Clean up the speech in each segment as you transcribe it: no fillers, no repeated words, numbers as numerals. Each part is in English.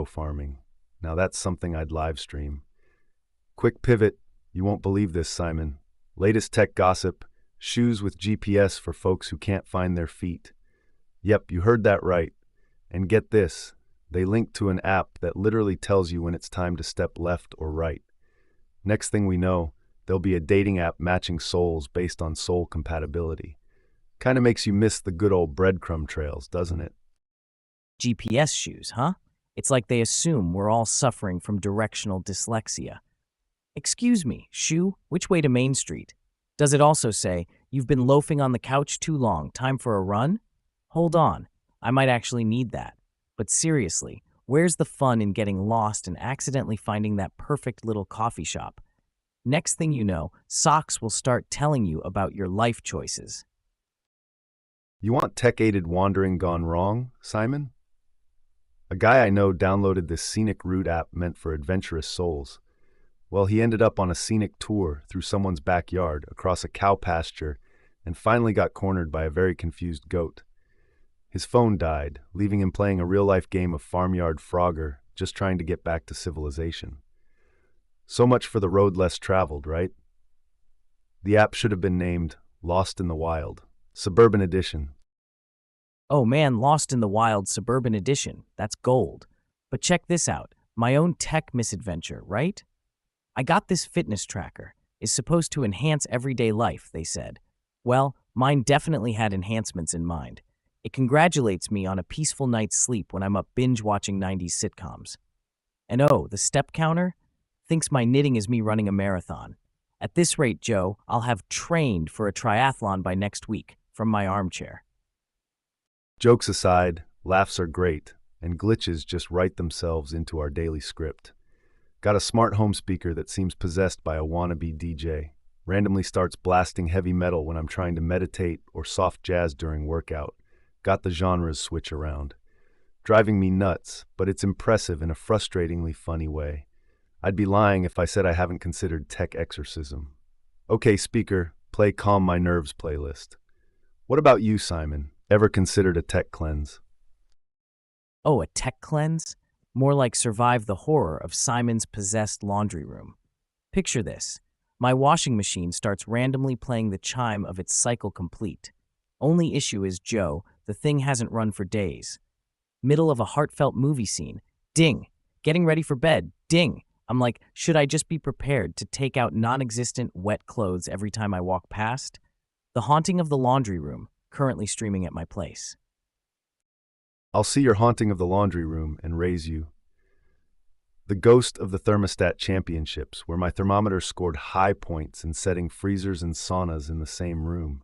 farming. Now that's something I'd live stream. Quick pivot, you won't believe this, Simon. Latest tech gossip, shoes with GPS for folks who can't find their feet. Yep, you heard that right. And get this, they link to an app that literally tells you when it's time to step left or right. Next thing we know, there'll be a dating app matching souls based on soul compatibility. Kind of makes you miss the good old breadcrumb trails, doesn't it? GPS shoes, huh? It's like they assume we're all suffering from directional dyslexia. Excuse me, shoe, which way to Main Street? Does it also say, you've been loafing on the couch too long, time for a run? Hold on, I might actually need that. But seriously, where's the fun in getting lost and accidentally finding that perfect little coffee shop? Next thing you know, socks will start telling you about your life choices. You want tech-aided wandering gone wrong, Simon? A guy I know downloaded this scenic route app meant for adventurous souls. Well, he ended up on a scenic tour through someone's backyard, across a cow pasture, and finally got cornered by a very confused goat. His phone died, leaving him playing a real-life game of Farmyard Frogger, just trying to get back to civilization. So much for the road less traveled, right? The app should have been named Lost in the Wild, Suburban Edition. Oh man, Lost in the Wild Suburban Edition. That's gold. But check this out. My own tech misadventure, right? I got this fitness tracker. It's supposed to enhance everyday life, they said. Well, mine definitely had enhancements in mind. It congratulates me on a peaceful night's sleep when I'm up binge-watching 90s sitcoms. And oh, the step counter? Thinks my knitting is me running a marathon. At this rate, Joe, I'll have trained for a triathlon by next week from my armchair. Jokes aside, laughs are great, and glitches just write themselves into our daily script. Got a smart home speaker that seems possessed by a wannabe DJ. Randomly starts blasting heavy metal when I'm trying to meditate or soft jazz during workout. Got the genres switch around. Driving me nuts, but it's impressive in a frustratingly funny way. I'd be lying if I said I haven't considered tech exorcism. Okay, speaker, play Calm My Nerves playlist. What about you, Simon? Ever considered a tech cleanse? Oh, a tech cleanse? More like survive the horror of Simon's possessed laundry room. Picture this. My washing machine starts randomly playing the chime of its cycle complete. Only issue is, Joe, the thing hasn't run for days. Middle of a heartfelt movie scene. Ding. Getting ready for bed. Ding. I'm like, should I just be prepared to take out non-existent wet clothes every time I walk past? The Haunting of the Laundry Room, currently streaming at my place. I'll see your Haunting of the Laundry Room and raise you. The Ghost of the Thermostat Championships, where my thermometer scored high points in setting freezers and saunas in the same room.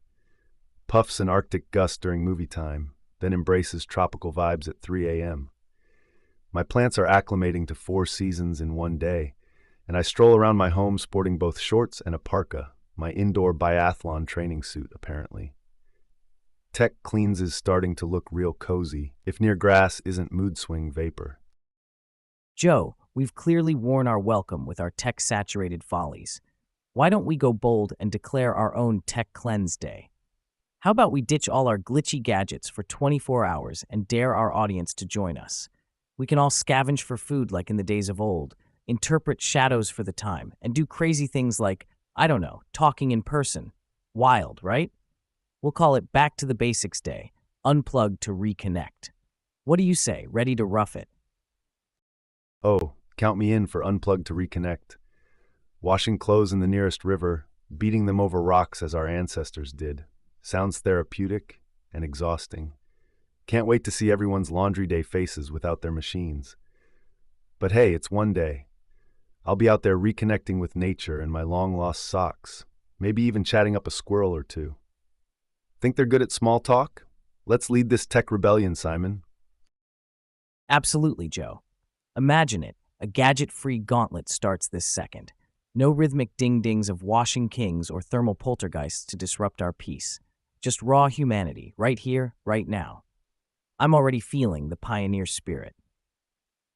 Puffs an Arctic gust during movie time, then embraces tropical vibes at 3 a.m. My plants are acclimating to 4 seasons in one day, and I stroll around my home sporting both shorts and a parka, my indoor biathlon training suit, apparently. Tech cleans is starting to look real cozy, if near grass isn't mood swing vapor. Joe, we've clearly worn our welcome with our tech-saturated follies. Why don't we go bold and declare our own Tech Cleanse Day? How about we ditch all our glitchy gadgets for 24 hours and dare our audience to join us? We can all scavenge for food like in the days of old, interpret shadows for the time, and do crazy things like, I don't know, talking in person. Wild, right? We'll call it Back to the Basics Day, unplug to reconnect. What do you say, ready to rough it? Oh, count me in for Unplugged to Reconnect. Washing clothes in the nearest river, beating them over rocks as our ancestors did. Sounds therapeutic and exhausting. Can't wait to see everyone's laundry day faces without their machines. But hey, it's one day. I'll be out there reconnecting with nature and my long-lost socks, maybe even chatting up a squirrel or two. Think they're good at small talk? Let's lead this tech rebellion, Simon. Absolutely, Joe. Imagine it, a gadget-free gauntlet starts this second. No rhythmic ding-dings of washing kings or thermal poltergeists to disrupt our peace. Just raw humanity, right here, right now. I'm already feeling the pioneer spirit.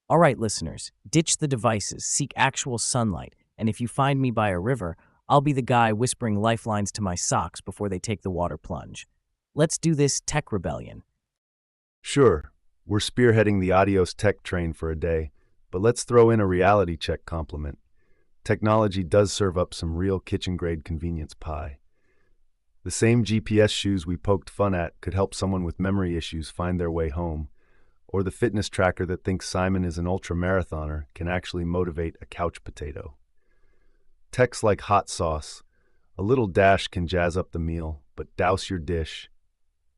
All right, listeners, ditch the devices, seek actual sunlight, and if you find me by a river, I'll be the guy whispering lifelines to my socks before they take the water plunge. Let's do this tech rebellion. Sure, We're spearheading the Adios Tech train for a day, but let's throw in a reality check compliment. Technology does serve up some real kitchen-grade convenience pie. The same GPS shoes we poked fun at could help someone with memory issues find their way home, or the fitness tracker that thinks Simon is an ultra-marathoner can actually motivate a couch potato. Tech's like hot sauce. A little dash can jazz up the meal, but douse your dish,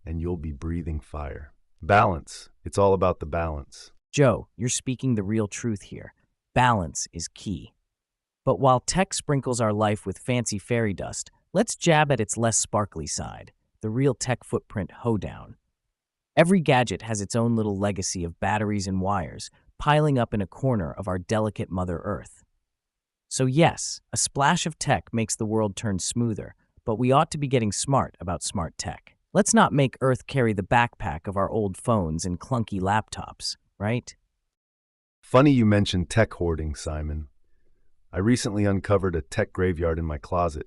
and you'll be breathing fire. Balance. It's all about the balance. Joe, you're speaking the real truth here. Balance is key. But while tech sprinkles our life with fancy fairy dust, let's jab at its less sparkly side, the real tech footprint hoedown. Every gadget has its own little legacy of batteries and wires piling up in a corner of our delicate Mother Earth. So yes, a splash of tech makes the world turn smoother, but we ought to be getting smart about smart tech. Let's not make Earth carry the backpack of our old phones and clunky laptops, right? Funny you mentioned tech hoarding, Simon. I recently uncovered a tech graveyard in my closet.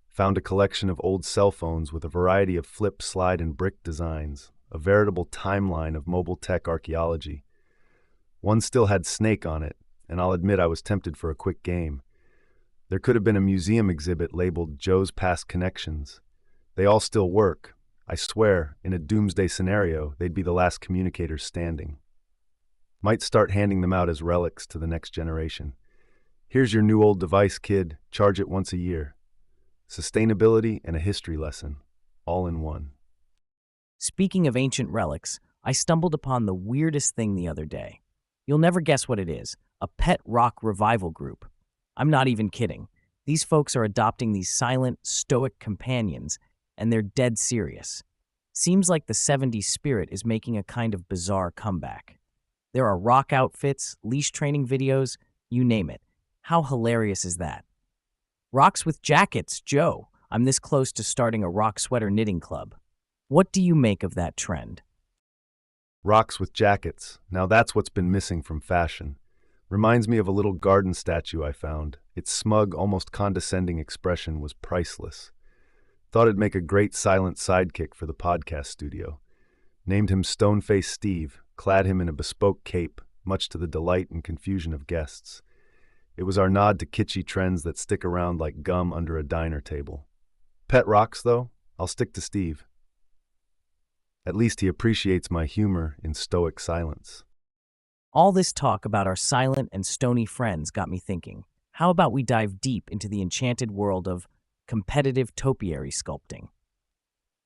Found a collection of old cell phones with a variety of flip, slide, and brick designs, a veritable timeline of mobile tech archaeology. One still had Snake on it, and I'll admit I was tempted for a quick game. There could have been a museum exhibit labeled Joe's Past Connections. They all still work. I swear, in a doomsday scenario, they'd be the last communicators standing. Might start handing them out as relics to the next generation. Here's your new old device, kid. Charge it once a year. Sustainability and a history lesson, all in one. Speaking of ancient relics, I stumbled upon the weirdest thing the other day. You'll never guess what it is, a pet rock revival group. I'm not even kidding. These folks are adopting these silent, stoic companions, and they're dead serious. Seems like the 70s spirit is making a kind of bizarre comeback. There are rock outfits, leash training videos, you name it. How hilarious is that? Rocks with jackets, Joe. I'm this close to starting a rock sweater knitting club. What do you make of that trend? Rocks with jackets. Now that's what's been missing from fashion. Reminds me of a little garden statue I found. Its smug, almost condescending expression was priceless. Thought it'd make a great silent sidekick for the podcast studio. Named him Stoneface Steve, clad him in a bespoke cape, much to the delight and confusion of guests. It was our nod to kitschy trends that stick around like gum under a diner table. Pet rocks, though? I'll stick to Steve. At least he appreciates my humor in stoic silence. All this talk about our silent and stony friends got me thinking. How about we dive deep into the enchanted world of competitive topiary sculpting?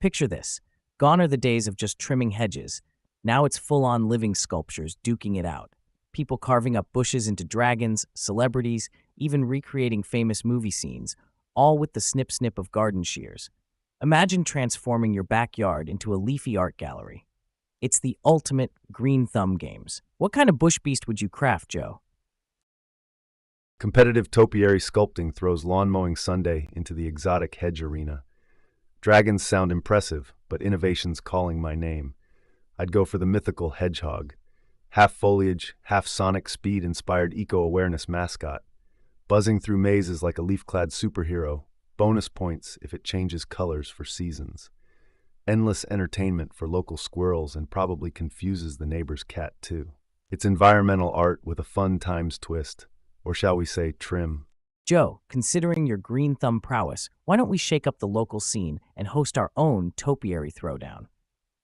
Picture this. Gone are the days of just trimming hedges. Now it's full-on living sculptures duking it out. People carving up bushes into dragons, celebrities, even recreating famous movie scenes, all with the snip-snip of garden shears. Imagine transforming your backyard into a leafy art gallery. It's the ultimate green thumb games. What kind of bush beast would you craft, Joe? Competitive topiary sculpting throws Lawn Mowing Sunday into the exotic hedge arena. Dragons sound impressive, but innovation's calling my name. I'd go for the mythical hedgehog. Half foliage, half sonic speed-inspired eco-awareness mascot. Buzzing through mazes like a leaf-clad superhero. Bonus points if it changes colors for seasons. Endless entertainment for local squirrels and probably confuses the neighbor's cat too. It's environmental art with a fun times twist. Or shall we say trim. Joe, considering your green thumb prowess, why don't we shake up the local scene and host our own topiary throwdown?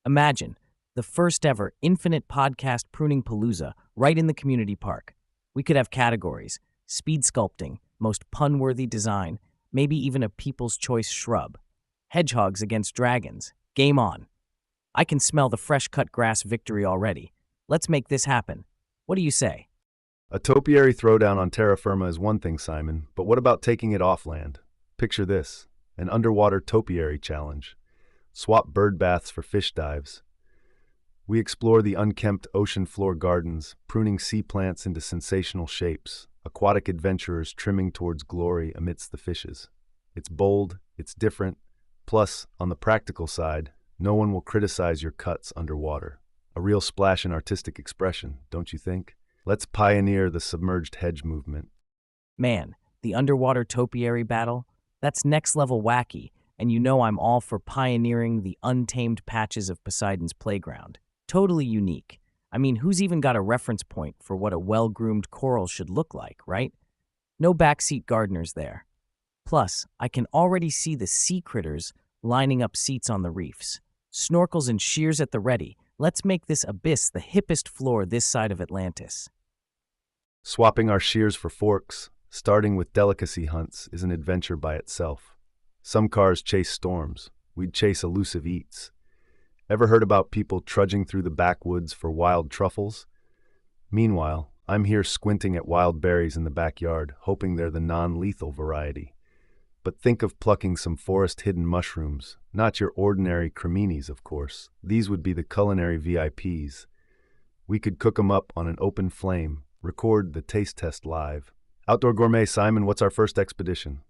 Imagine the first ever infinite podcast pruning palooza right in the community park. We could have categories: speed sculpting, most pun-worthy design, maybe even a people's choice shrub. Hedgehogs against dragons. Game on. I can smell the fresh-cut grass victory already. Let's make this happen. What do you say? A topiary throwdown on terra firma is one thing, Simon, but what about taking it off land? Picture this, an underwater topiary challenge. Swap bird baths for fish dives. We explore the unkempt ocean floor gardens, pruning sea plants into sensational shapes, aquatic adventurers trimming towards glory amidst the fishes. It's bold, it's different, plus, on the practical side, no one will criticize your cuts underwater. A real splash in artistic expression, don't you think? Let's pioneer the submerged hedge movement. Man, the underwater topiary battle? That's next level wacky, and you know I'm all for pioneering the untamed patches of Poseidon's playground. Totally unique. I mean, who's even got a reference point for what a well-groomed coral should look like, right? No backseat gardeners there. Plus, I can already see the sea critters lining up seats on the reefs. Snorkels and shears at the ready. Let's make this abyss the hippest floor this side of Atlantis. Swapping our shears for forks, starting with delicacy hunts, is an adventure by itself. Some cars chase storms. We'd chase elusive eats. Ever heard about people trudging through the backwoods for wild truffles? Meanwhile, I'm here squinting at wild berries in the backyard, hoping they're the non-lethal variety. But think of plucking some forest-hidden mushrooms, not your ordinary creminis, of course. These would be the culinary VIPs. We could cook 'em up on an open flame, record the taste test live. Outdoor Gourmet, Simon, what's our first expedition?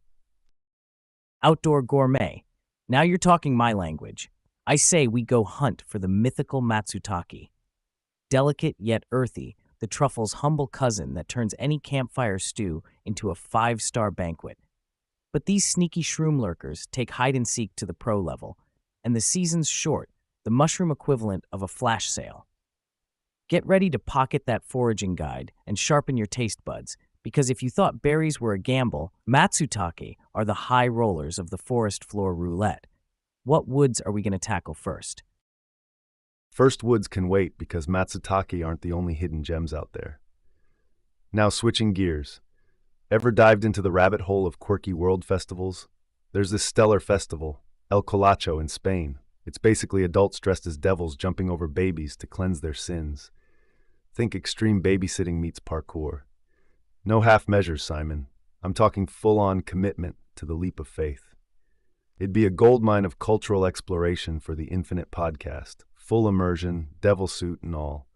Outdoor gourmet. Now you're talking my language. I say we go hunt for the mythical matsutake. Delicate yet earthy, the truffle's humble cousin that turns any campfire stew into a five-star banquet. But these sneaky shroom lurkers take hide-and-seek to the pro level, and the season's short, the mushroom equivalent of a flash sale. Get ready to pocket that foraging guide and sharpen your taste buds, because if you thought berries were a gamble, matsutake are the high rollers of the forest floor roulette. What woods are we going to tackle first? First woods can wait because matsutake aren't the only hidden gems out there. Now switching gears. Ever dived into the rabbit hole of quirky world festivals? There's this stellar festival, El Colacho in Spain. It's basically adults dressed as devils jumping over babies to cleanse their sins. Think extreme babysitting meets parkour. No half measures, Simon. I'm talking full-on commitment to the leap of faith. It'd be a goldmine of cultural exploration for the Infinite Podcast. Full immersion, devil suit and all.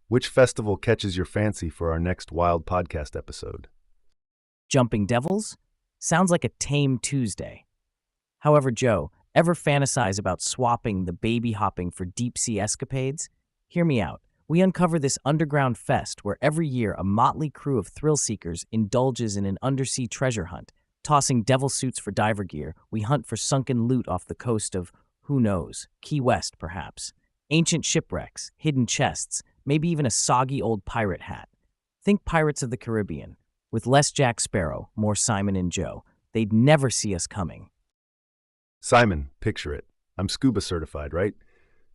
Which festival catches your fancy for our next wild podcast episode? Jumping devils? Sounds like a tame Tuesday. However, Joe, ever fantasize about swapping the baby hopping for deep-sea escapades? Hear me out. We uncover this underground fest where every year a motley crew of thrill-seekers indulges in an undersea treasure hunt. Tossing devil suits for diver gear, we hunt for sunken loot off the coast of, who knows, Key West, perhaps. Ancient shipwrecks, hidden chests, maybe even a soggy old pirate hat. Think Pirates of the Caribbean. With less Jack Sparrow, more Simon and Joe. They'd never see us coming. Simon, picture it. I'm scuba certified, right?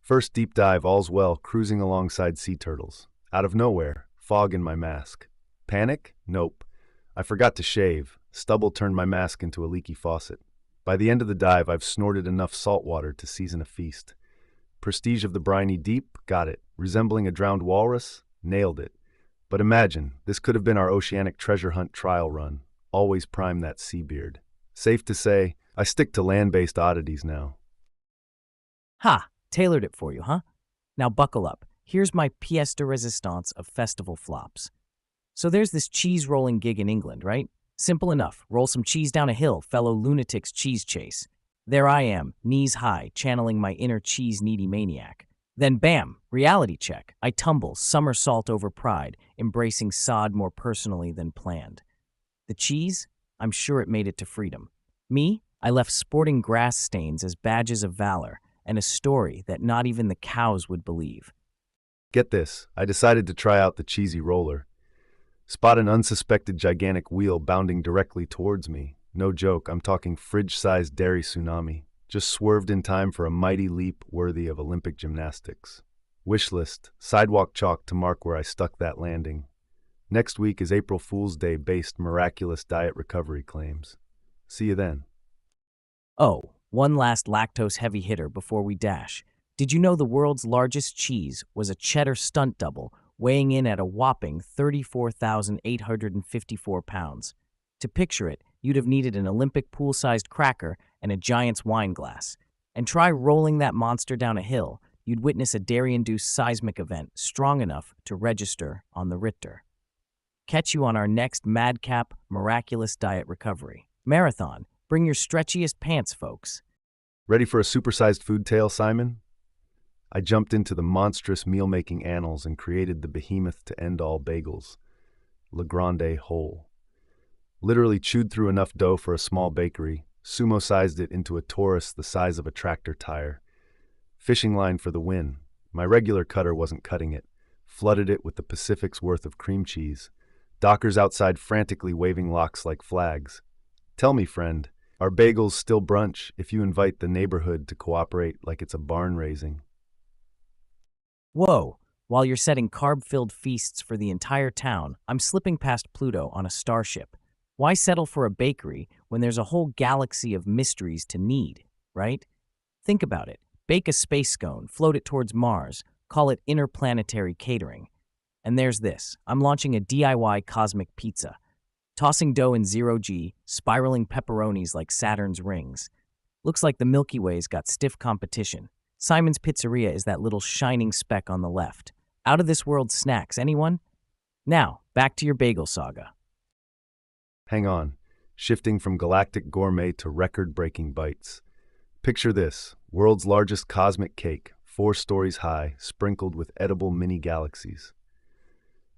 First deep dive, all's well, cruising alongside sea turtles. Out of nowhere, fog in my mask. Panic? Nope. I forgot to shave. Stubble turned my mask into a leaky faucet. By the end of the dive, I've snorted enough salt water to season a feast. Prestige of the briny deep? Got it. Resembling a drowned walrus? Nailed it. But imagine, this could have been our oceanic treasure hunt trial run. Always prime that sea beard. Safe to say, I stick to land-based oddities now. Ha! Tailored it for you, huh? Now buckle up. Here's my pièce de résistance of festival flops. So there's this cheese rolling gig in England, right? Simple enough. Roll some cheese down a hill, fellow lunatics cheese chase. There I am, knees high, channeling my inner cheese-needy maniac. Then bam, reality check. I tumble, somersault over pride, embracing sod more personally than planned. The cheese? I'm sure it made it to freedom. Me? I left sporting grass stains as badges of valor, and a story that not even the cows would believe. Get this, I decided to try out the cheesy roller. Spot an unsuspected gigantic wheel bounding directly towards me. No joke, I'm talking fridge-sized dairy tsunami. Just swerved in time for a mighty leap worthy of Olympic gymnastics. Wish list, sidewalk chalk to mark where I stuck that landing. Next week is April Fool's Day-based miraculous diet recovery claims. See you then. Oh, one last lactose-heavy hitter before we dash. Did you know the world's largest cheese was a cheddar stunt double, weighing in at a whopping 34,854 pounds? To picture it, you'd have needed an Olympic pool-sized cracker and a giant's wine glass. And try rolling that monster down a hill, you'd witness a dairy-induced seismic event strong enough to register on the Richter. Catch you on our next madcap, miraculous diet recovery. Marathon, bring your stretchiest pants, folks. Ready for a supersized food tale, Simon? I jumped into the monstrous meal-making annals and created the behemoth to end all bagels, Le Grande Whole. Literally chewed through enough dough for a small bakery, sumo-sized it into a torus the size of a tractor tire. Fishing line for the win. My regular cutter wasn't cutting it. flooded it with the Pacific's worth of cream cheese. Dockers outside frantically waving locks like flags. Tell me, friend, are bagels still brunch if you invite the neighborhood to cooperate like it's a barn raising? Whoa! While you're setting carb-filled feasts for the entire town, I'm slipping past Pluto on a starship. Why settle for a bakery when there's a whole galaxy of mysteries to need, right? Think about it. Bake a space scone, float it towards Mars, call it interplanetary catering. And there's this. I'm launching a DIY cosmic pizza. Tossing dough in zero-G, spiraling pepperonis like Saturn's rings. Looks like the Milky Way's got stiff competition. Simon's Pizzeria is that little shining speck on the left. Out of this world snacks, anyone? Now, back to your bagel saga. Hang on, shifting from galactic gourmet to record-breaking bites. Picture this, world's largest cosmic cake, 4 stories high, sprinkled with edible mini galaxies.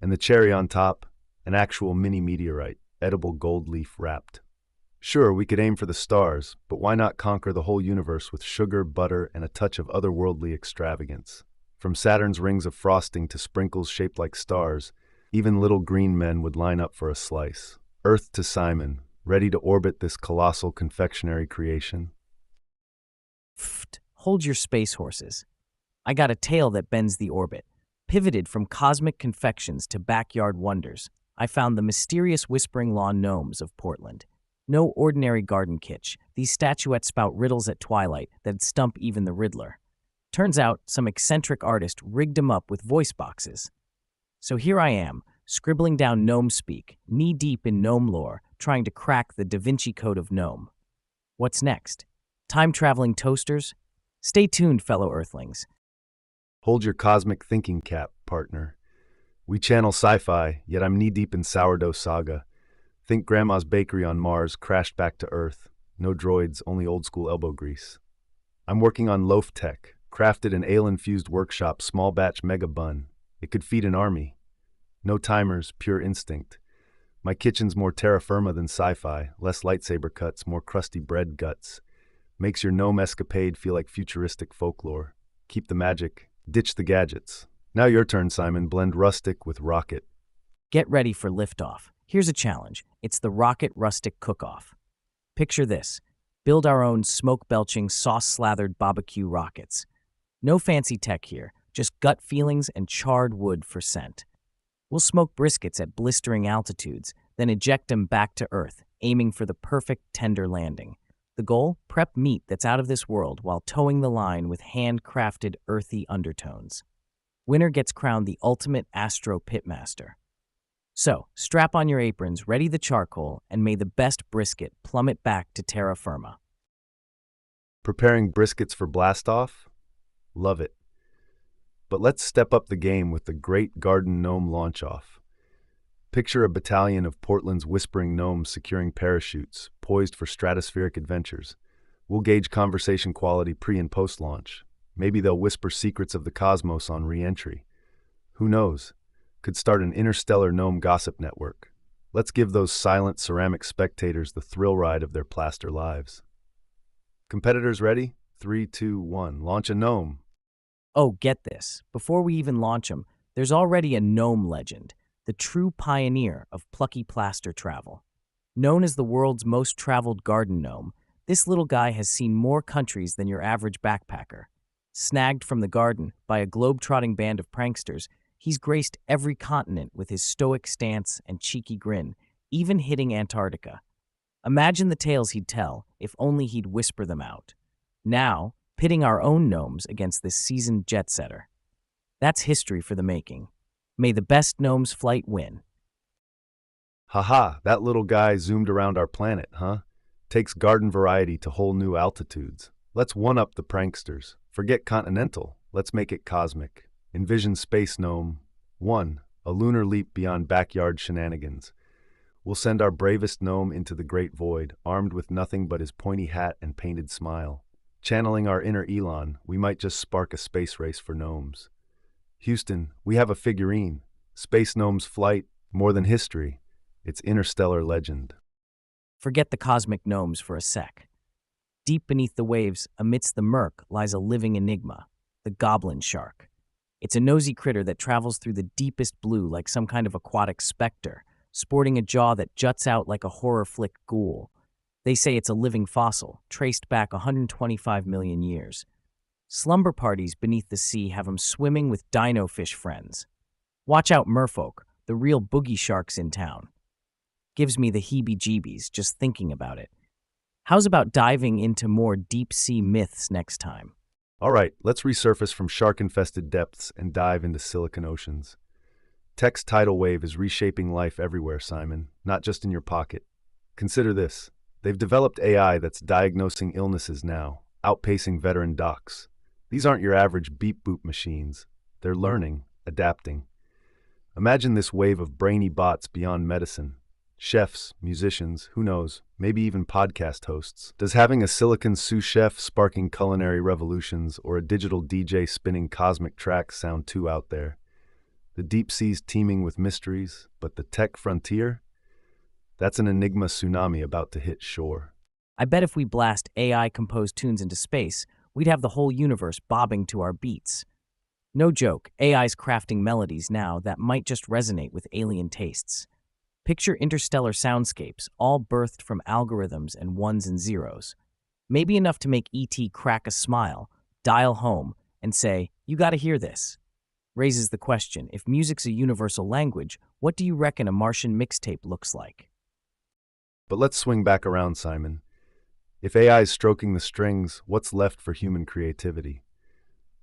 And the cherry on top, an actual mini meteorite, edible gold leaf wrapped. Sure, we could aim for the stars, but why not conquer the whole universe with sugar, butter, and a touch of otherworldly extravagance? From Saturn's rings of frosting to sprinkles shaped like stars, even little green men would line up for a slice. Earth to Simon, ready to orbit this colossal confectionery creation. Pfft, hold your space horses. I got a tail that bends the orbit. Pivoted from cosmic confections to backyard wonders, I found the mysterious whispering lawn gnomes of Portland. No ordinary garden kitsch. These statuettes spout riddles at twilight that'd stump even the Riddler. Turns out, some eccentric artist rigged them up with voice boxes. So here I am, scribbling down gnome speak, knee-deep in gnome lore, trying to crack the Da Vinci Code of gnome. What's next? Time-traveling toasters? Stay tuned, fellow Earthlings. Hold your cosmic thinking cap, partner. We channel sci-fi, yet I'm knee-deep in sourdough saga. Think Grandma's bakery on Mars crashed back to Earth. No droids, only old-school elbow grease. I'm working on loaf tech, crafted an ale-infused workshop small batch mega bun. It could feed an army. No timers, pure instinct. My kitchen's more terra firma than sci-fi, less lightsaber cuts, more crusty bread guts. Makes your gnome escapade feel like futuristic folklore. Keep the magic, ditch the gadgets. Now your turn, Simon. Blend rustic with rocket. Get ready for liftoff. Here's a challenge. It's the Rocket Rustic Cook-Off. Picture this. Build our own smoke-belching, sauce-slathered barbecue rockets. No fancy tech here, just gut feelings and charred wood for scent. We'll smoke briskets at blistering altitudes, then eject them back to Earth, aiming for the perfect tender landing. The goal? Prep meat that's out of this world while towing the line with handcrafted earthy undertones. Winner gets crowned the ultimate Astro Pitmaster. So, strap on your aprons, ready the charcoal, and may the best brisket plummet back to terra firma. Preparing briskets for blastoff? Love it. But let's step up the game with the Great Garden Gnome launch-off. Picture a battalion of Portland's whispering gnomes securing parachutes, poised for stratospheric adventures. We'll gauge conversation quality pre- and post-launch. Maybe they'll whisper secrets of the cosmos on re-entry. Who knows? Could start an interstellar gnome gossip network. Let's give those silent ceramic spectators the thrill ride of their plaster lives. Competitors ready? 3, 2, 1. Launch a gnome. Oh, get this. Before we even launch them, there's already a gnome legend, the true pioneer of plucky plaster travel. Known as the world's most traveled garden gnome, this little guy has seen more countries than your average backpacker. Snagged from the garden by a globe-trotting band of pranksters, he's graced every continent with his stoic stance and cheeky grin, even hitting Antarctica. Imagine the tales he'd tell if only he'd whisper them out. Now, pitting our own gnomes against this seasoned jet-setter. That's history for the making. May the best gnome's flight win. Haha, that little guy zoomed around our planet, huh? Takes garden variety to whole new altitudes. Let's one-up the pranksters. Forget continental, let's make it cosmic. Envision Space Gnome 1, a lunar leap beyond backyard shenanigans. We'll send our bravest gnome into the great void, armed with nothing but his pointy hat and painted smile. Channeling our inner Elon, we might just spark a space race for gnomes. Houston, we have a figurine. Space Gnome's flight, more than history. It's interstellar legend. Forget the cosmic gnomes for a sec. Deep beneath the waves, amidst the murk, lies a living enigma, the goblin shark. It's a nosy critter that travels through the deepest blue like some kind of aquatic specter, sporting a jaw that juts out like a horror flick ghoul. They say it's a living fossil, traced back 125 million years. Slumber parties beneath the sea have 'em swimming with dino fish friends. Watch out, merfolk, the real boogie sharks in town. Gives me the heebie-jeebies just thinking about it. How's about diving into more deep-sea myths next time? All right, let's resurface from shark-infested depths and dive into silicon oceans. Tech's tidal wave is reshaping life everywhere, Simon, not just in your pocket. Consider this. They've developed AI that's diagnosing illnesses now, outpacing veteran docs. These aren't your average beep-boop machines. They're learning, adapting. Imagine this wave of brainy bots beyond medicine. Chefs, musicians, who knows, maybe even podcast hosts. Does having a silicon sous chef sparking culinary revolutions or a digital DJ spinning cosmic tracks sound too out there? The deep sea's teeming with mysteries, but the tech frontier? That's an enigma tsunami about to hit shore. I bet if we blast AI-composed tunes into space, we'd have the whole universe bobbing to our beats. No joke, AI's crafting melodies now that might just resonate with alien tastes. Picture interstellar soundscapes, all birthed from algorithms and ones and zeros. Maybe enough to make ET crack a smile, dial home, and say, "You gotta hear this." Raises the question, if music's a universal language, what do you reckon a Martian mixtape looks like? But let's swing back around, Simon. If AI's stroking the strings, what's left for human creativity?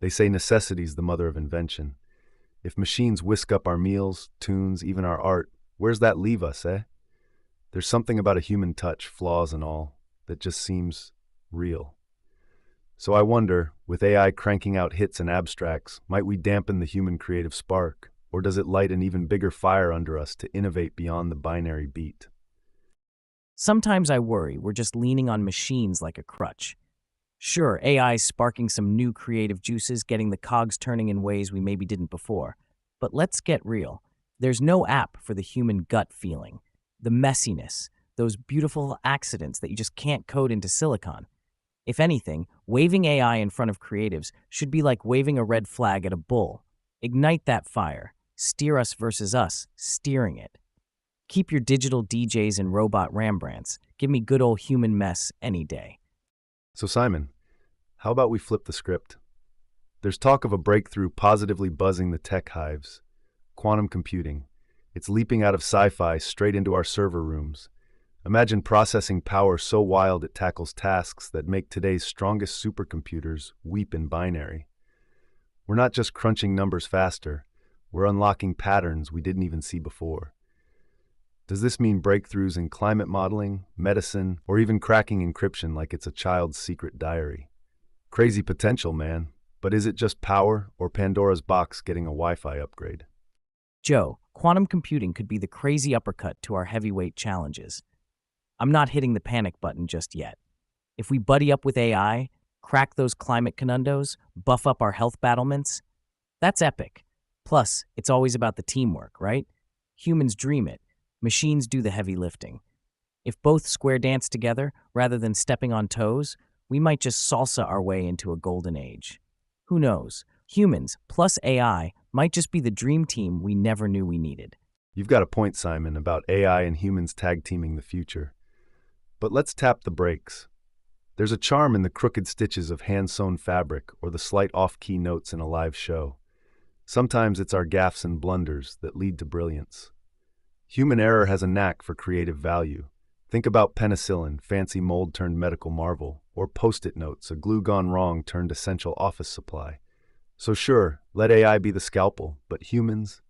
They say necessity's the mother of invention. If machines whisk up our meals, tunes, even our art, where's that leave us, eh? There's something about a human touch, flaws and all, that just seems real. So I wonder, with AI cranking out hits and abstracts, might we dampen the human creative spark, or does it light an even bigger fire under us to innovate beyond the binary beat? Sometimes I worry we're just leaning on machines like a crutch. Sure, AI's sparking some new creative juices, getting the cogs turning in ways we maybe didn't before. But let's get real. There's no app for the human gut feeling, the messiness, those beautiful accidents that you just can't code into silicon. If anything, waving AI in front of creatives should be like waving a red flag at a bull. Ignite that fire. Steer us versus us, steering it. Keep your digital DJs and robot Rembrandts. Give me good old human mess any day. So Simon, how about we flip the script? There's talk of a breakthrough positively buzzing the tech hives. Quantum computing. It's leaping out of sci-fi straight into our server rooms. Imagine processing power so wild it tackles tasks that make today's strongest supercomputers weep in binary. We're not just crunching numbers faster, we're unlocking patterns we didn't even see before. Does this mean breakthroughs in climate modeling, medicine, or even cracking encryption like it's a child's secret diary? Crazy potential, man. But is it just power or Pandora's box getting a Wi-Fi upgrade? Joe, quantum computing could be the crazy uppercut to our heavyweight challenges. I'm not hitting the panic button just yet. If we buddy up with AI, crack those climate conundos, buff up our health battlements, that's epic. Plus, it's always about the teamwork, right? Humans dream it. Machines do the heavy lifting. If both square dance together, rather than stepping on toes, we might just salsa our way into a golden age. Who knows? Humans plus AI might just be the dream team we never knew we needed. You've got a point, Simon, about AI and humans tag-teaming the future. But let's tap the brakes. There's a charm in the crooked stitches of hand-sewn fabric or the slight off-key notes in a live show. Sometimes it's our gaffes and blunders that lead to brilliance. Human error has a knack for creative value. Think about penicillin, fancy mold turned medical marvel, or post-it notes, a glue gone wrong turned essential office supply. So sure, let AI be the scalpel, but humans?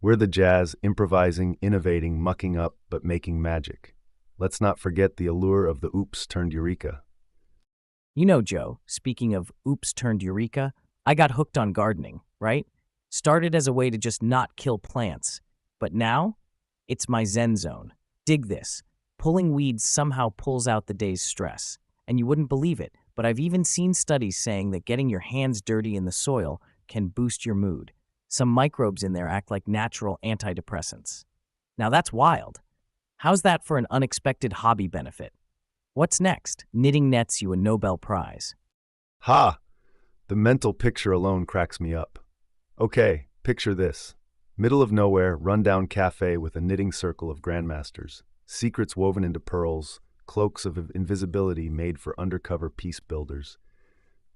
We're the jazz, improvising, innovating, mucking up, but making magic. Let's not forget the allure of the oops turned eureka. You know, Joe, speaking of oops turned eureka, I got hooked on gardening, right? Started as a way to just not kill plants. But now, it's my zen zone. Dig this. Pulling weeds somehow pulls out the day's stress. And you wouldn't believe it, but I've even seen studies saying that getting your hands dirty in the soil can boost your mood. Some microbes in there act like natural antidepressants. Now that's wild. How's that for an unexpected hobby benefit? What's next? Knitting nets you a Nobel Prize. Ha! The mental picture alone cracks me up. Okay, picture this. Middle of nowhere, rundown cafe with a knitting circle of grandmasters. Secrets woven into pearls, cloaks of invisibility made for undercover peace builders.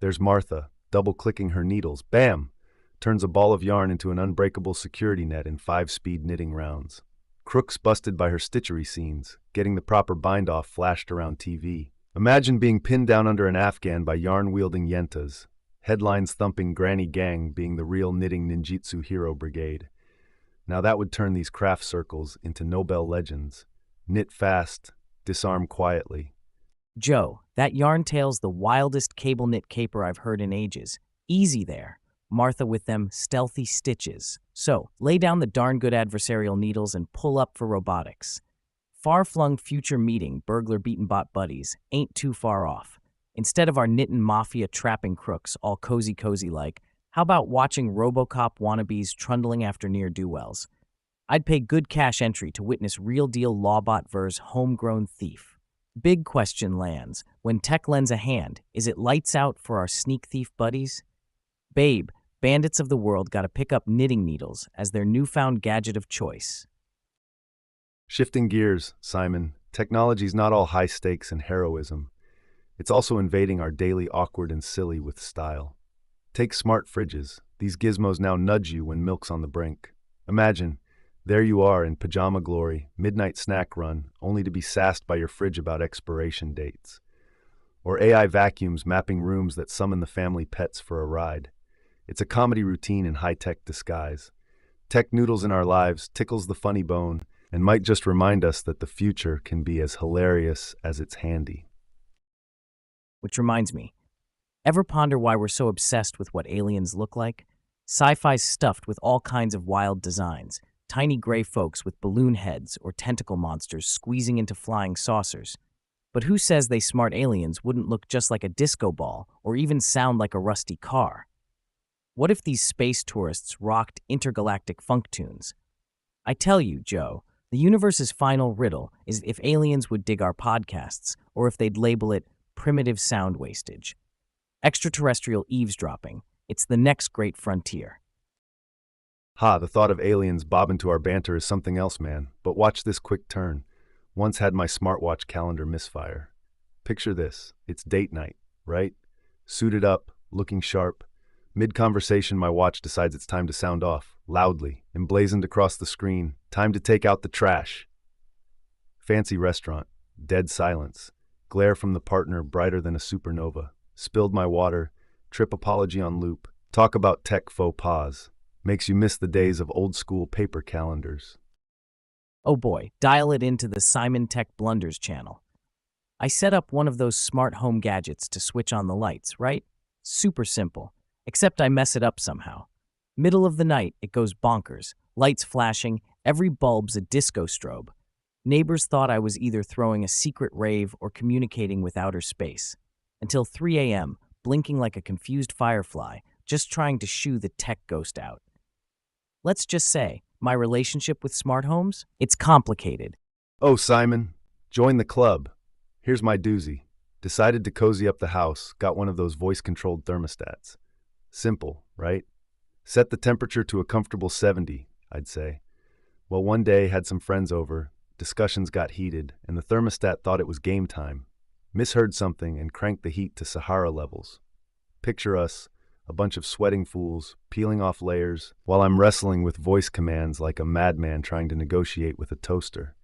There's Martha, double-clicking her needles. Bam! Turns a ball of yarn into an unbreakable security net in 5-speed knitting rounds. Crooks busted by her stitchery scenes, getting the proper bind-off flashed around TV. Imagine being pinned down under an Afghan by yarn-wielding yentas. Headlines thumping Granny Gang being the real knitting ninjutsu hero brigade. Now that would turn these craft circles into Nobel legends. Knit fast, disarm quietly. Joe, that yarn tail's the wildest cable knit caper I've heard in ages. Easy there. Martha with them stealthy stitches. So, lay down the darn good adversarial needles and pull up for robotics. Far-flung future meeting burglar beaten bot buddies ain't too far off. Instead of our knittin' mafia trapping crooks all cozy like, how about watching RoboCop wannabes trundling after ne'er-do-wells? I'd pay good cash entry to witness real-deal Lawbot vs. homegrown thief. Big question lands. When tech lends a hand, is it lights out for our sneak thief buddies? Babe, bandits of the world gotta pick up knitting needles as their newfound gadget of choice. Shifting gears, Simon, technology's not all high stakes and heroism. It's also invading our daily awkward and silly with style. Take smart fridges. These gizmos now nudge you when milk's on the brink. Imagine, there you are in pajama glory, midnight snack run, only to be sassed by your fridge about expiration dates. Or AI vacuums mapping rooms that summon the family pets for a ride. It's a comedy routine in high-tech disguise. Tech noodles in our lives tickles the funny bone and might just remind us that the future can be as hilarious as it's handy. Which reminds me, ever ponder why we're so obsessed with what aliens look like? Sci-fi's stuffed with all kinds of wild designs, tiny gray folks with balloon heads or tentacle monsters squeezing into flying saucers. But who says they smart aliens wouldn't look just like a disco ball or even sound like a rusty car? What if these space tourists rocked intergalactic funk tunes? I tell you, Joe, the universe's final riddle is if aliens would dig our podcasts or if they'd label it primitive sound wastage. Extraterrestrial eavesdropping. It's the next great frontier. Ha, the thought of aliens bobbing to our banter is something else, man. But watch this quick turn. Once had my smartwatch calendar misfire. Picture this. It's date night, right? Suited up, looking sharp. Mid-conversation, my watch decides it's time to sound off, loudly, emblazoned across the screen. Time to take out the trash. Fancy restaurant. Dead silence. Glare from the partner brighter than a supernova. Spilled my water. Trip apology on loop. Talk about tech faux pas. Makes you miss the days of old-school paper calendars. Oh boy, dial it into the Simon Tech Blunders channel. I set up one of those smart home gadgets to switch on the lights, right? Super simple. Except I mess it up somehow. Middle of the night, it goes bonkers. Lights flashing, every bulb's a disco strobe. Neighbors thought I was either throwing a secret rave or communicating with outer space. Until 3 a.m., blinking like a confused firefly, just trying to shoo the tech ghost out. Let's just say, my relationship with smart homes? It's complicated. Oh, Simon, join the club. Here's my doozy. Decided to cozy up the house, got one of those voice-controlled thermostats. Simple, right? Set the temperature to a comfortable 70, I'd say. Well, one day, had some friends over, discussions got heated, and the thermostat thought it was game time. Misheard something and cranked the heat to Sahara levels. Picture us, a bunch of sweating fools, peeling off layers, while I'm wrestling with voice commands like a madman trying to negotiate with a toaster.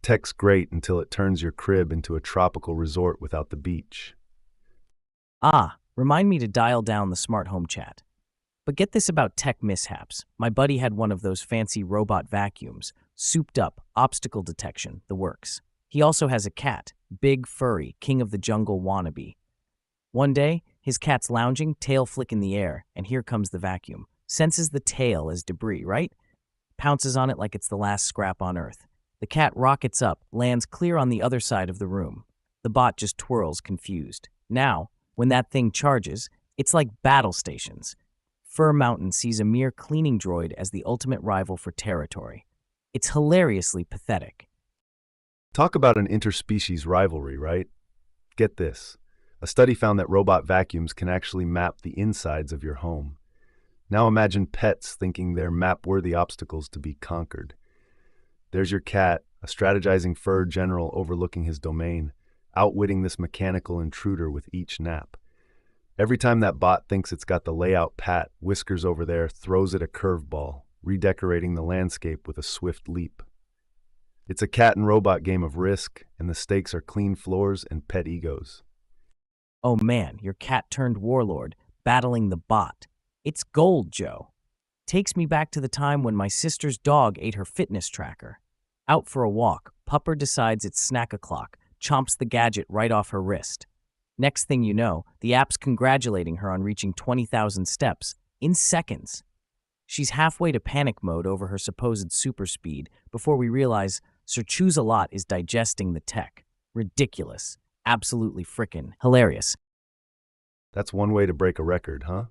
Tech's great until it turns your crib into a tropical resort without the beach. Ah, remind me to dial down the smart home chat. But get this about tech mishaps. My buddy had one of those fancy robot vacuums, souped up, obstacle detection, the works. He also has a cat, big, furry, king of the jungle wannabe. One day, his cat's lounging, tail flick in the air, and here comes the vacuum. Senses the tail as debris, right? Pounces on it like it's the last scrap on Earth. The cat rockets up, lands clear on the other side of the room. The bot just twirls, confused. Now, when that thing charges, it's like battle stations. Fur Mountain sees a mere cleaning droid as the ultimate rival for territory. It's hilariously pathetic. Talk about an interspecies rivalry, right? Get this. A study found that robot vacuums can actually map the insides of your home. Now imagine pets thinking they're map-worthy obstacles to be conquered. There's your cat, a strategizing fur general overlooking his domain, outwitting this mechanical intruder with each nap. Every time that bot thinks it's got the layout pat, Whiskers over there throws it a curveball, redecorating the landscape with a swift leap. It's a cat and robot game of Risk, and the stakes are clean floors and pet egos. Oh man, your cat turned warlord, battling the bot. It's gold, Joe. Takes me back to the time when my sister's dog ate her fitness tracker. Out for a walk, Pupper decides it's snack o'clock, chomps the gadget right off her wrist. Next thing you know, the app's congratulating her on reaching 20,000 steps in seconds. She's halfway to panic mode over her supposed super speed before we realize Sir Choose-A-Lot is digesting the tech. Ridiculous. Absolutely frickin' hilarious. That's one way to break a record, huh?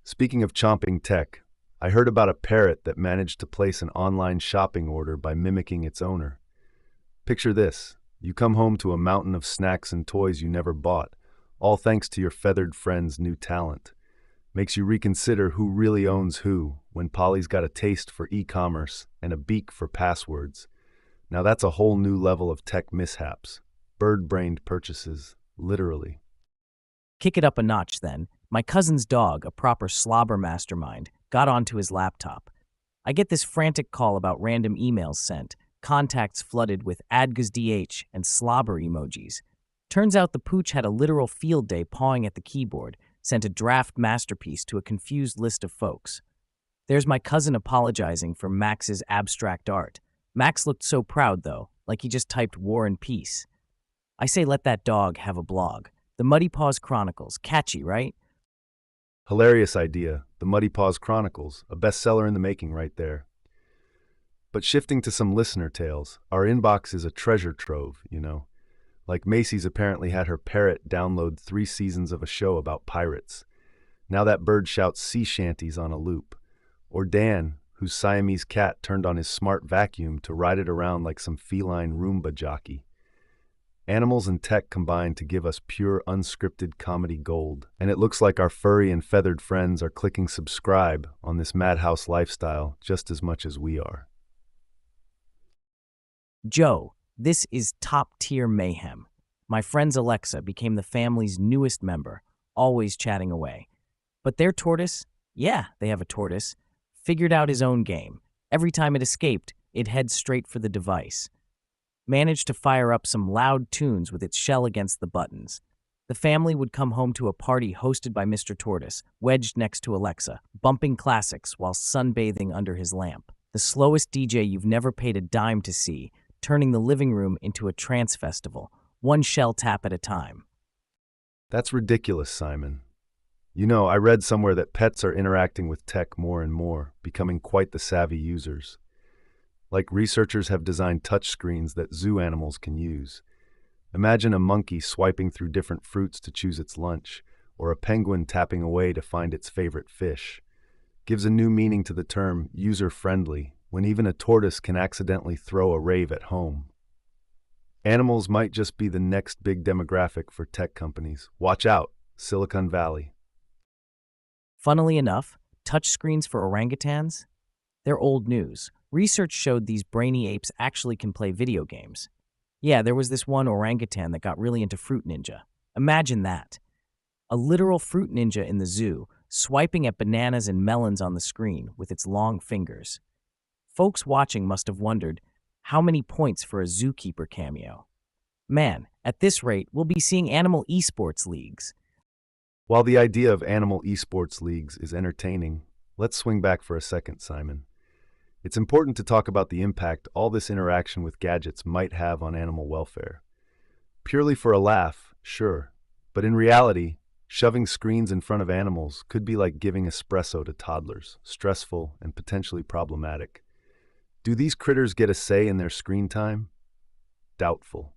Speaking of chomping tech, I heard about a parrot that managed to place an online shopping order by mimicking its owner. Picture this. You come home to a mountain of snacks and toys you never bought, all thanks to your feathered friend's new talent. Makes you reconsider who really owns who when Polly's got a taste for e-commerce and a beak for passwords. Now that's a whole new level of tech mishaps. Bird-brained purchases, literally. Kick it up a notch then. My cousin's dog, a proper slobber mastermind, got onto his laptop. I get this frantic call about random emails sent, contacts flooded with ADGASDH and slobber emojis. Turns out the pooch had a literal field day pawing at the keyboard, sent a draft masterpiece to a confused list of folks. There's my cousin apologizing for Max's abstract art. Max looked so proud, though, like he just typed War and Peace. I say let that dog have a blog. The Muddy Paws Chronicles. Catchy, right? Hilarious idea, the Muddy Paws Chronicles, a bestseller in the making right there. But shifting to some listener tales, our inbox is a treasure trove, you know. Like Macy's apparently had her parrot download 3 seasons of a show about pirates. Now that bird shouts sea shanties on a loop. Or Dan, whose Siamese cat turned on his smart vacuum to ride it around like some feline Roomba jockey. Animals and tech combine to give us pure, unscripted comedy gold, and it looks like our furry and feathered friends are clicking subscribe on this madhouse lifestyle just as much as we are. Joe, this is top-tier mayhem. My friend's Alexa became the family's newest member, always chatting away. But their tortoise, yeah, they have a tortoise, figured out his own game. Every time it escaped, it heads straight for the device. Managed to fire up some loud tunes with its shell against the buttons. The family would come home to a party hosted by Mr. Tortoise, wedged next to Alexa, bumping classics while sunbathing under his lamp. The slowest DJ you've never paid a dime to see, turning the living room into a trance festival, one shell tap at a time. That's ridiculous, Simon. You know, I read somewhere that pets are interacting with tech more and more, becoming quite the savvy users. Like researchers have designed touchscreens that zoo animals can use. Imagine a monkey swiping through different fruits to choose its lunch, or a penguin tapping away to find its favorite fish. Gives a new meaning to the term user-friendly, when even a tortoise can accidentally throw a rave at home. Animals might just be the next big demographic for tech companies. Watch out, Silicon Valley. Funnily enough, touchscreens for orangutans? They're old news. Research showed these brainy apes actually can play video games. Yeah, there was this one orangutan that got really into Fruit Ninja. Imagine that. A literal fruit ninja in the zoo, swiping at bananas and melons on the screen with its long fingers. Folks watching must have wondered, how many points for a zookeeper cameo? Man, at this rate, we'll be seeing animal esports leagues. While the idea of animal esports leagues is entertaining, let's swing back for a second, Simon. It's important to talk about the impact all this interaction with gadgets might have on animal welfare. Purely for a laugh, sure, but in reality, shoving screens in front of animals could be like giving espresso to toddlers, stressful and potentially problematic. Do these critters get a say in their screen time? Doubtful.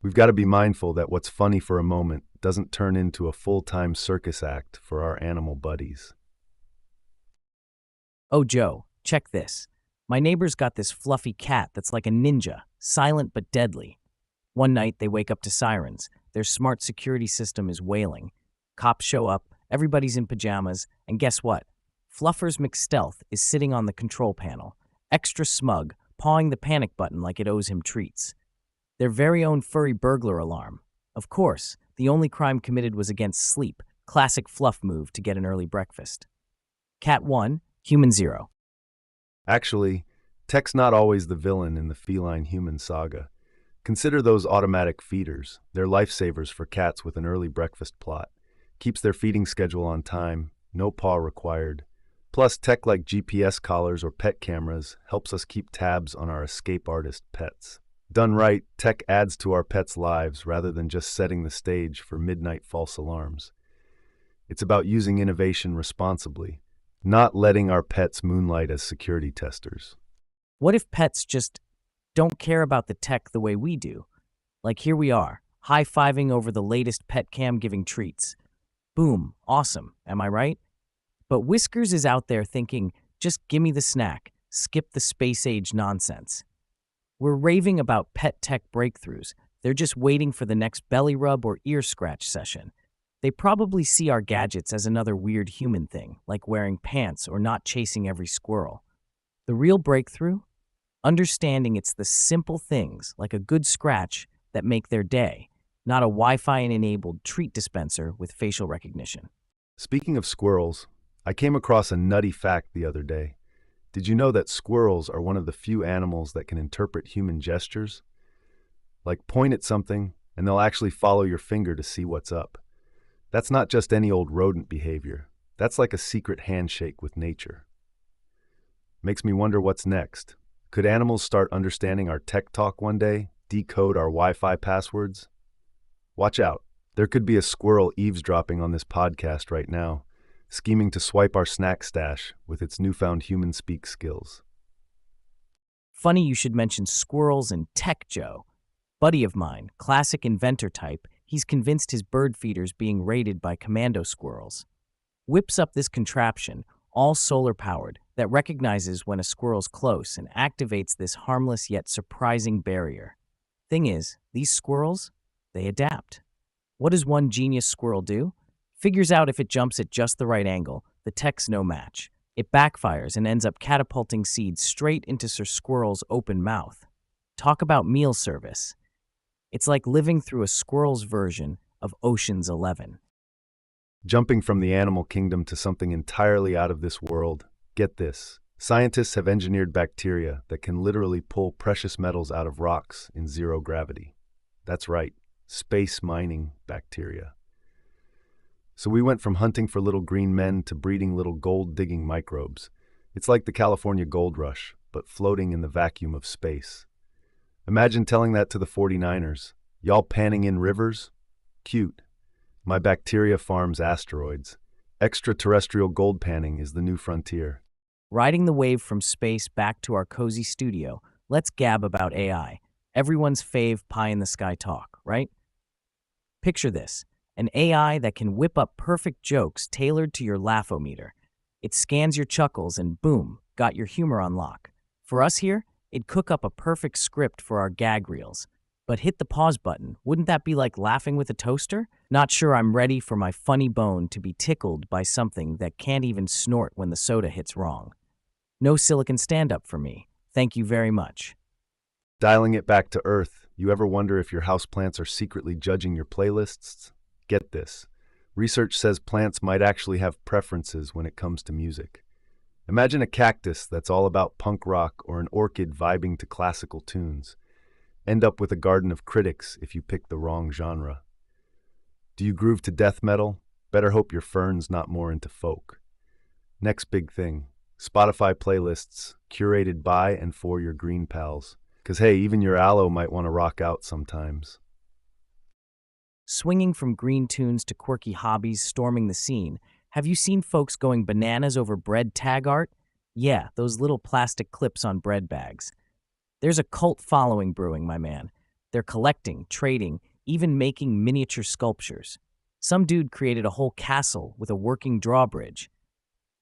We've got to be mindful that what's funny for a moment doesn't turn into a full-time circus act for our animal buddies. Oh, Joe, check this. My neighbor's got this fluffy cat that's like a ninja, silent but deadly. One night, they wake up to sirens. Their smart security system is wailing. Cops show up, everybody's in pajamas, and guess what? Fluffer's McStealth is sitting on the control panel, extra smug, pawing the panic button like it owes him treats. Their very own furry burglar alarm. Of course, the only crime committed was against sleep, classic Fluff move to get an early breakfast. Cat 1, Human 0. Actually, tech's not always the villain in the feline-human saga. Consider those automatic feeders. They're lifesavers for cats with an early breakfast plot. Keeps their feeding schedule on time, no paw required. Plus, tech like GPS collars or pet cameras helps us keep tabs on our escape artist pets. Done right, tech adds to our pets' lives rather than just setting the stage for midnight false alarms. It's about using innovation responsibly, not letting our pets moonlight as security testers. What if pets just don't care about the tech the way we do? Like here we are, high-fiving over the latest pet cam giving treats. Boom, awesome, am I right? But Whiskers is out there thinking, just gimme the snack, skip the space-age nonsense. We're raving about pet tech breakthroughs. They're just waiting for the next belly rub or ear scratch session. They probably see our gadgets as another weird human thing, like wearing pants or not chasing every squirrel. The real breakthrough? Understanding it's the simple things, like a good scratch, that make their day, not a Wi-Fi-enabled treat dispenser with facial recognition. Speaking of squirrels, I came across a nutty fact the other day. Did you know that squirrels are one of the few animals that can interpret human gestures? Like point at something, and they'll actually follow your finger to see what's up. That's not just any old rodent behavior. That's like a secret handshake with nature. Makes me wonder what's next. Could animals start understanding our tech talk one day, decode our Wi-Fi passwords? Watch out. There could be a squirrel eavesdropping on this podcast right now, scheming to swipe our snack stash with its newfound human speak skills. Funny you should mention squirrels and Tech Joe. Buddy of mine, classic inventor type, he's convinced his bird feeder's being raided by commando squirrels. Whips up this contraption, all solar-powered, that recognizes when a squirrel's close and activates this harmless yet surprising barrier. Thing is, these squirrels, they adapt. What does one genius squirrel do? Figures out if it jumps at just the right angle, the tech's no match. It backfires and ends up catapulting seeds straight into Sir Squirrel's open mouth. Talk about meal service. It's like living through a squirrel's version of Ocean's 11. Jumping from the animal kingdom to something entirely out of this world, get this. Scientists have engineered bacteria that can literally pull precious metals out of rocks in zero gravity. That's right, space mining bacteria. So we went from hunting for little green men to breeding little gold-digging microbes. It's like the California gold rush, but floating in the vacuum of space. Imagine telling that to the 49ers. Y'all panning in rivers? Cute. My bacteria farms asteroids. Extraterrestrial gold panning is the new frontier. Riding the wave from space back to our cozy studio, let's gab about AI. Everyone's fave pie-in-the-sky talk, right? Picture this, an AI that can whip up perfect jokes tailored to your laugh-o-meter. It scans your chuckles and boom, got your humor on lock. For us here, it'd cook up a perfect script for our gag reels. But hit the pause button, wouldn't that be like laughing with a toaster? Not sure I'm ready for my funny bone to be tickled by something that can't even snort when the soda hits wrong. No silicon stand-up for me. Thank you very much. Dialing it back to Earth, you ever wonder if your houseplants are secretly judging your playlists? Get this. Research says plants might actually have preferences when it comes to music. Imagine a cactus that's all about punk rock or an orchid vibing to classical tunes. End up with a garden of critics if you pick the wrong genre. Do you groove to death metal? Better hope your fern's not more into folk. Next big thing, Spotify playlists curated by and for your green pals. 'Cause hey, even your aloe might want to rock out sometimes. Swinging from green tunes to quirky hobbies storming the scene, have you seen folks going bananas over bread tag art? Yeah, those little plastic clips on bread bags. There's a cult following brewing, my man. They're collecting, trading, even making miniature sculptures. Some dude created a whole castle with a working drawbridge.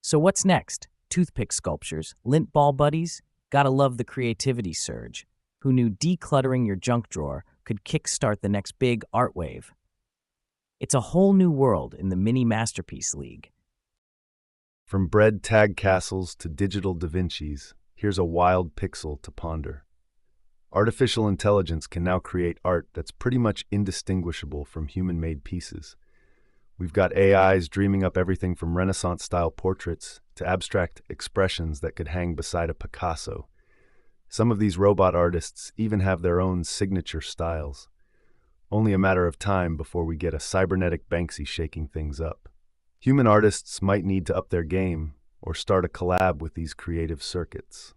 So what's next? Toothpick sculptures, lint ball buddies? Gotta love the creativity surge. Who knew decluttering your junk drawer could kickstart the next big art wave? It's a whole new world in the mini masterpiece league. From bread tag castles to digital Da Vinci's, here's a wild pixel to ponder. Artificial intelligence can now create art that's pretty much indistinguishable from human-made pieces. We've got AIs dreaming up everything from Renaissance-style portraits to abstract expressions that could hang beside a Picasso. Some of these robot artists even have their own signature styles. Only a matter of time before we get a cybernetic Banksy shaking things up. Human artists might need to up their game or start a collab with these creative circuits.